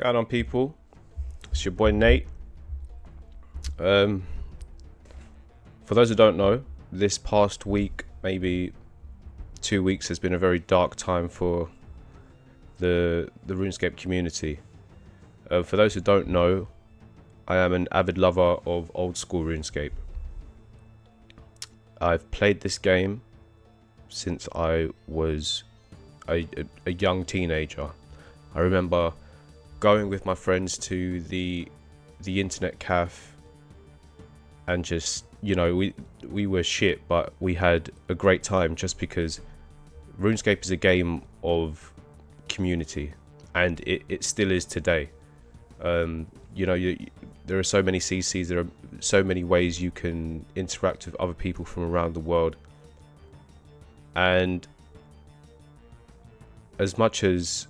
going on, people? It's your boy Nate. For those who don't know, this past week, maybe 2 weeks, has been a very dark time for the Runescape community. For those who don't know, I am an avid lover of old school RuneScape. I've played this game since I was a young teenager. I remember going with my friends to the internet cafe and just, you know, we were shit, but we had a great time just because RuneScape is a game of community, and it still is today. You know, there are so many CCs, there are so many ways you can interact with other people from around the world. And as much as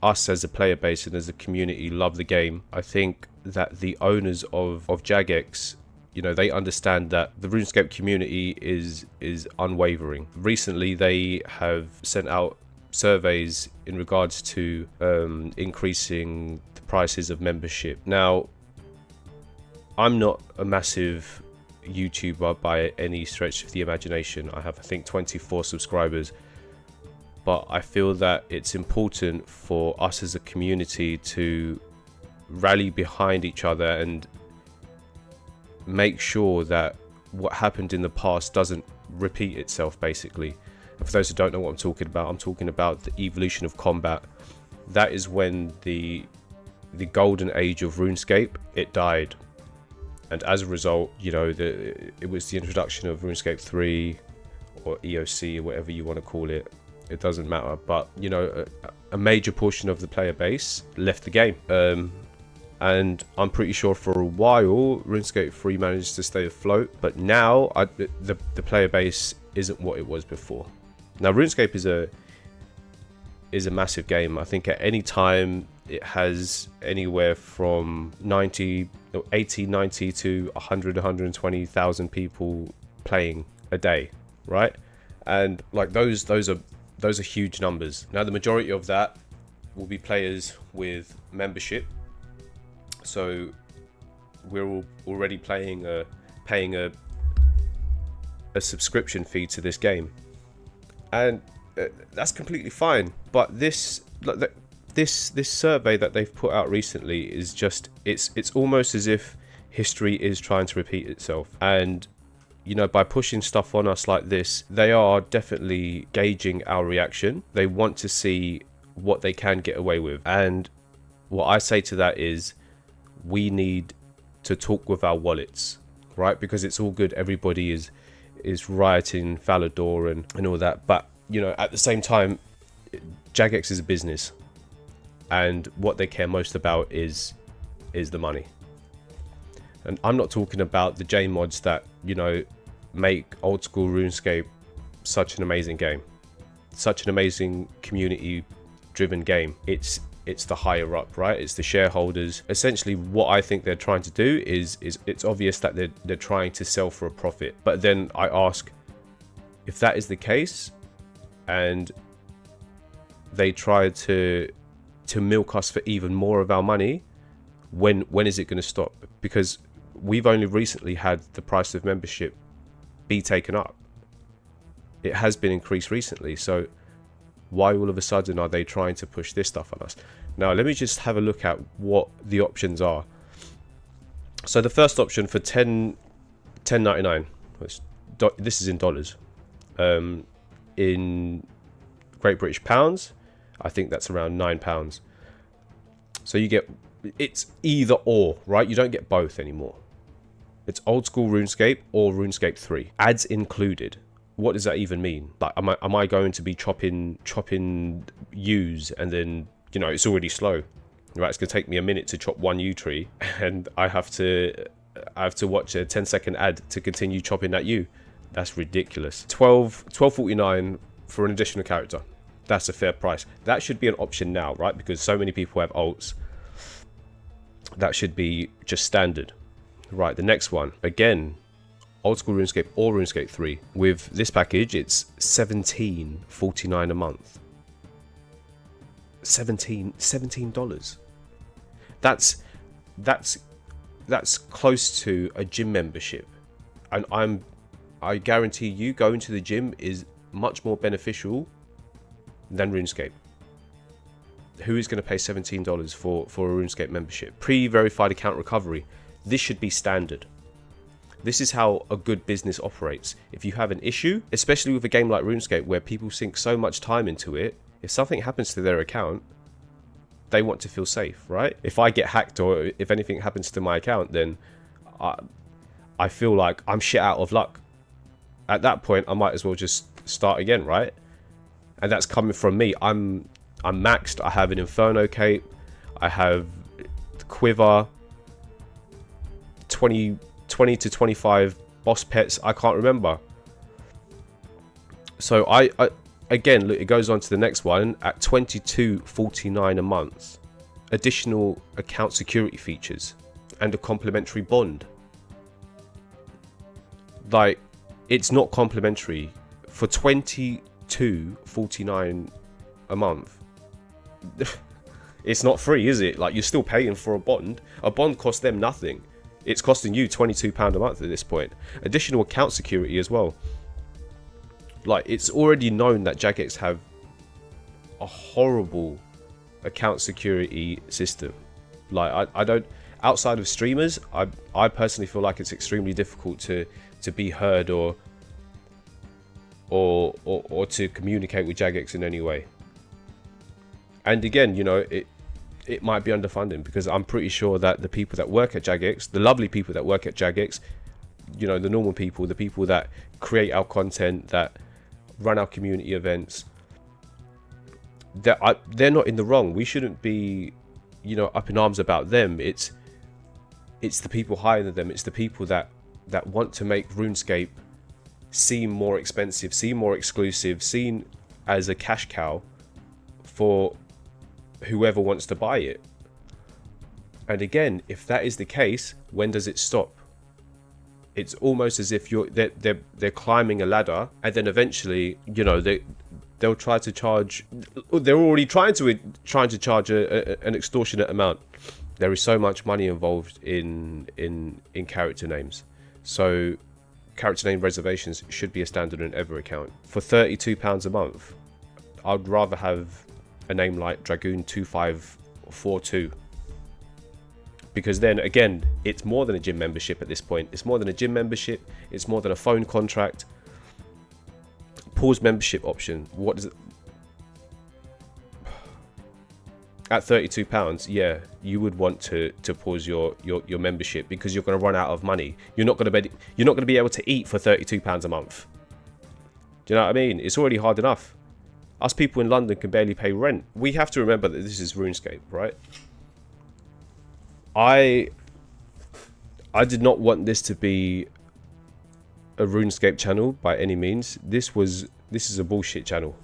us as a player base and as a community love the game, I think that the owners of Jagex, you know, they understand that the RuneScape community is unwavering. Recently, they have sent out surveys in regards to increasing the prices of membership. Now, I'm not a massive YouTuber by any stretch of the imagination. I have, I think, 24 subscribers. But I feel that it's important for us as a community to rally behind each other and make sure that what happened in the past doesn't repeat itself, basically. And for those who don't know what I'm talking about the evolution of combat. That is when the golden age of RuneScape, it died. And as a result, you know, it was the introduction of RuneScape 3 or EOC or whatever you want to call it. It doesn't matter, but you know, a major portion of the player base left the game, and I'm pretty sure for a while RuneScape 3 managed to stay afloat, but now the player base isn't what it was before. Now RuneScape is a massive game. I think at any time it has anywhere from 80, 90 to 100, 120,000 people playing a day, right? And like those are huge numbers. Now, the majority of that will be players with membership. So we're already paying a subscription fee to this game, and that's completely fine. But this survey that they've put out recently is just it's almost as if history is trying to repeat itself. And you know, by pushing stuff on us like this, they are definitely gauging our reaction. They want to see what they can get away with. And what I say to that is, we need to talk with our wallets, right? Because it's all good. Everybody is rioting Falador and all that. But, you know, at the same time, Jagex is a business. And what they care most about is the money. And I'm not talking about the J mods that, you know, make old school RuneScape such an amazing game, such an amazing community driven game. It's the higher up, right? It's the shareholders. Essentially what I think they're trying to do is it's obvious that they're trying to sell for a profit. But then I ask, if that is the case and they try to milk us for even more of our money, when is it going to stop? Because we've only recently had the price of membership be taken up. It has been increased recently, so why all of a sudden are they trying to push this stuff on us? Now let me just have a look at what the options are. So the first option for $10.99, this is in dollars. In Great British pounds, I think that's around £9. So you get, it's either or, right? You don't get both anymore. It's old school RuneScape or RuneScape 3, ads included. What does that even mean? Like, am I going to be chopping U's, and then, you know, it's already slow, right? It's gonna take me a minute to chop one U tree, and I have to watch a 10-second ad to continue chopping that U. That's ridiculous. $12.49 for an additional character. That's a fair price. That should be an option now, right? Because so many people have alts. That should be just standard. Right, the next one, again, old school RuneScape or RuneScape 3. With this package, it's $17.49 a month. $17. That's close to a gym membership, and I guarantee you going to the gym is much more beneficial than RuneScape. Who is going to pay $17 for a RuneScape membership? Pre-verified account recovery. This should be standard. This is how a good business operates. If you have an issue, especially with a game like RuneScape where people sink so much time into it, if something happens to their account, they want to feel safe, right? If I get hacked or if anything happens to my account, then I feel like I'm shit out of luck. At that point, I might as well just start again, right? And that's coming from me. I'm maxed. I have an Inferno cape. I have Quiver. 20 to 25 boss pets. I can't remember. So I again, look, it goes on to the next one at $22.49 a month. Additional account security features and a complimentary bond. Like, it's not complimentary for $22.49 a month. It's not free, is it? Like, you're still paying for a bond. A bond costs them nothing. It's costing you £22 a month at this point. Additional account security as well. Like, it's already known that Jagex have a horrible account security system. Like, I don't, outside of streamers, I personally feel like it's extremely difficult to be heard or to communicate with Jagex in any way. And again, you know, it might be underfunding, because I'm pretty sure that the people that work at Jagex, the lovely people that work at Jagex, you know, the normal people, the people that create our content, that run our community events, they're not in the wrong. We shouldn't be, you know, up in arms about them. It's the people higher than them. It's the people that want to make RuneScape seem more expensive, seem more exclusive, seen as a cash cow for whoever wants to buy it. And again, if that is the case, when does it stop? It's almost as if they're climbing a ladder, and then eventually, you know, they'll try to charge. They're already trying to charge an extortionate amount. There is so much money involved in character names, so character name reservations should be a standard on every account. For £32 a month, I'd rather have a name like Dragoon2542, because then again, it's more than a gym membership at this point. It's more than a gym membership. It's more than a phone contract. Pause membership option. What does it? At £32, yeah, you would want to pause your membership, because you're going to run out of money. You're not going to be able to eat for £32 a month. Do you know what I mean? It's already hard enough. Us people in London can barely pay rent. We have to remember that this is RuneScape, right? I did not want this to be a RuneScape channel by any means. This is a bullshit channel.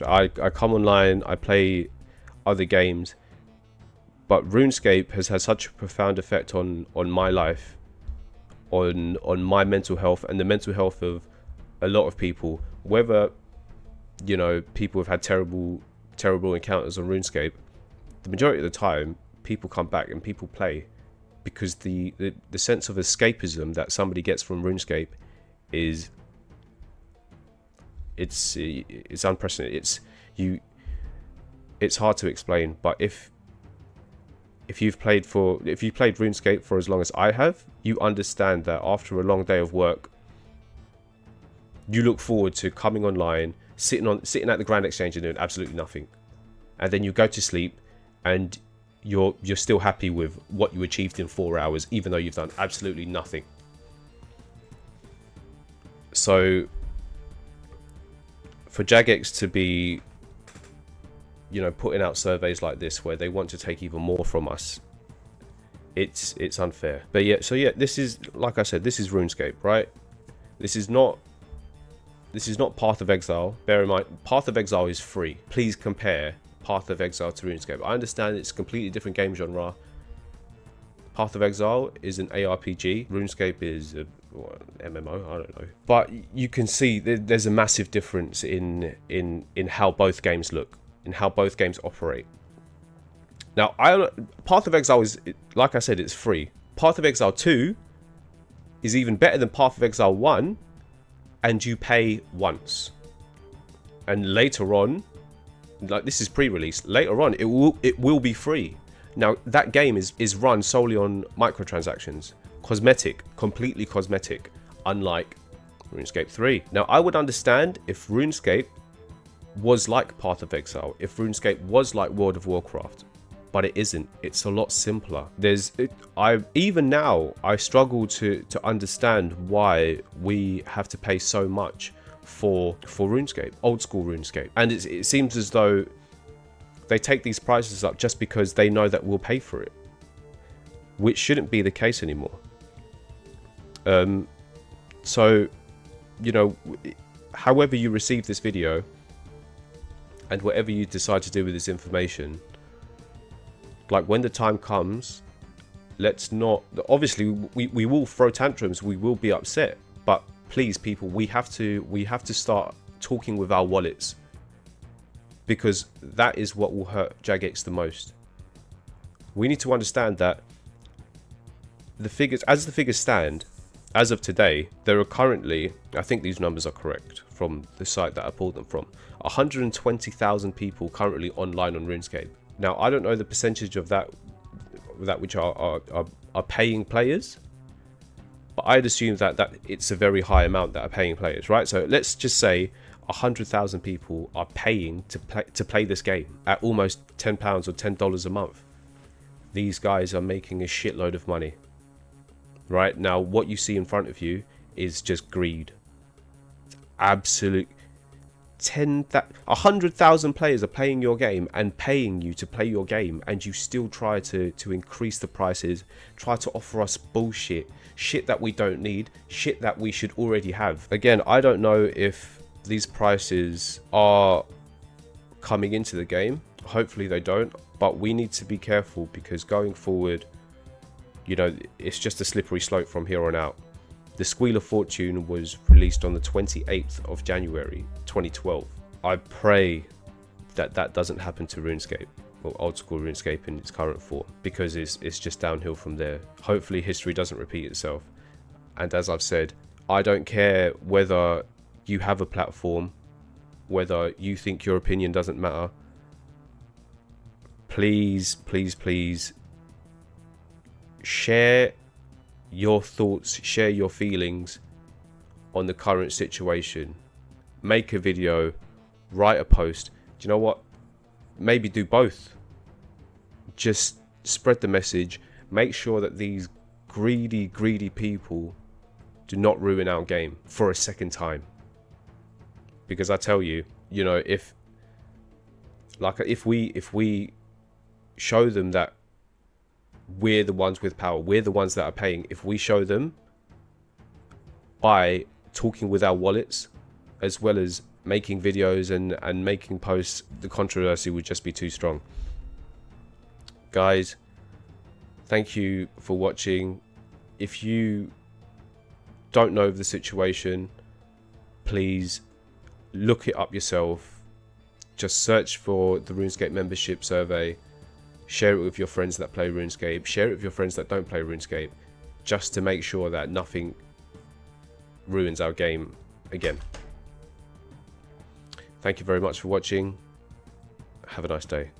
I come online, I play other games, but RuneScape has had such a profound effect on my life, on my mental health, and the mental health of a lot of people. Whether, you know, people have had terrible encounters on RuneScape, the majority of the time people come back and people play, because the sense of escapism that somebody gets from RuneScape is it's unprecedented. It's hard to explain, but if you've played RuneScape for as long as I have, you understand that after a long day of work, you look forward to coming online, sitting at the Grand Exchange and doing absolutely nothing, and then you go to sleep and you're still happy with what you achieved in 4 hours, even though you've done absolutely nothing. So for Jagex to be, you know, putting out surveys like this where they want to take even more from us, it's unfair. But yeah, so yeah, this is, like I said, this is RuneScape, right? This is not Path of Exile. Bear in mind, Path of Exile is free. Please compare Path of Exile to RuneScape. I understand it's a completely different game genre. Path of Exile is an ARPG. RuneScape is a MMO. I don't know. But you can see there's a massive difference in how both games look. in how both games operate. Now, Path of Exile is, like I said, it's free. Path of Exile 2 is even better than Path of Exile 1, and you pay once. And later on, like this is pre-release, later on it will be free. Now that game is run solely on microtransactions, cosmetic, completely cosmetic, unlike RuneScape 3. Now I would understand if RuneScape was like Path of Exile, if RuneScape was like World of Warcraft, but it isn't. It's a lot simpler. Even now I struggle to understand why we have to pay so much for RuneScape, old school RuneScape. And it seems as though they take these prices up just because they know that we'll pay for it, which shouldn't be the case anymore. So, you know, however you receive this video and whatever you decide to do with this information, like when the time comes, let's not, obviously we will throw tantrums, we will be upset, but please people, we have to start talking with our wallets, because that is what will hurt Jagex the most. We need to understand that the figures, as the figures stand, as of today, there are currently, I think these numbers are correct from the site that I pulled them from, 120,000 people currently online on RuneScape. Now, I don't know the percentage of that which are paying players, but I'd assume that it's a very high amount that are paying players, right? So let's just say 100,000 people are paying to play this game at almost £10 or $10 a month. These guys are making a shitload of money. Right now, what you see in front of you is just greed. Absolute 100,000 players are playing your game and paying you to play your game, and you still try to increase the prices, try to offer us bullshit, shit that we don't need, shit that we should already have. Again, I don't know if these prices are coming into the game. Hopefully they don't, but we need to be careful, because going forward, you know, it's just a slippery slope from here on out. The Squeal of Fortune was released on the 28th of January 2012. I pray that that doesn't happen to RuneScape, or old school RuneScape in its current form, because it's just downhill from there. Hopefully history doesn't repeat itself. And as I've said, I don't care whether you have a platform, whether you think your opinion doesn't matter. Please, please, please share your thoughts, share your feelings on the current situation. Make a video, write a post. Do you know what? Maybe do both. Just spread the message. Make sure that these greedy people do not ruin our game for a second time. Because I tell you, you know, if we show them that we're the ones with power, we're the ones that are paying, if we show them by talking with our wallets as well as making videos and making posts, the controversy would just be too strong. Guys, thank you for watching. If you don't know the situation, please look it up yourself. Just search for the RuneScape membership survey. Share it with your friends that play RuneScape. Share it with your friends that don't play RuneScape, just to make sure that nothing ruins our game again. Thank you very much for watching. Have a nice day.